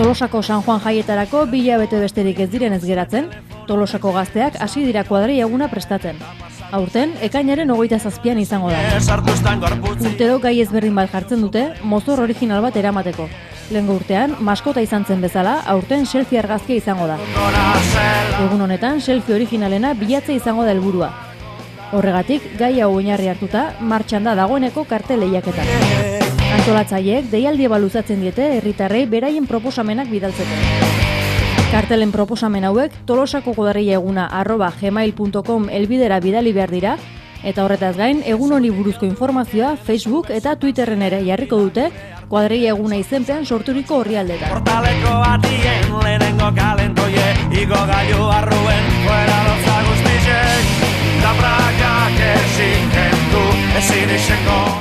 Tolosako San Juan jaietarako 2 hilabete besterik ez direnez geratzen, Tolosako gazteak hasi dira kuadrilla eguna prestatzen. Aurten, ekainaren 27an izango da. Urtero gai ezberdin bat jartzen dute, mozor original bat eramateko. Lehengo urtean, maskota izan zen bezala, aurten selfie argazkia izango da. Egun honetan, selfie originalena bilatzea izango da helburua. Horregatik, gai hau oinarri hartuta, martxan da dagoeneko kartel lehiaketa. Antolatzaileek deialdi luzatzen diete herritarrei beraien proposamenak bidaltzeko. Kartelen proposamen hauek tolosako kuadrilla eguna @gmail.com helbidera bidali behar dira, eta horretaz gain egun honi buruzko informazioa Facebook eta Twitterren ere jarriko dute kuadrilla eguna izenpean sorturiko orrialdetan. Portaleko atien lehenengo kalentoie, igo gailu arruen, fuera loza guztizek, da prakak ezin kendu, ezin izeko.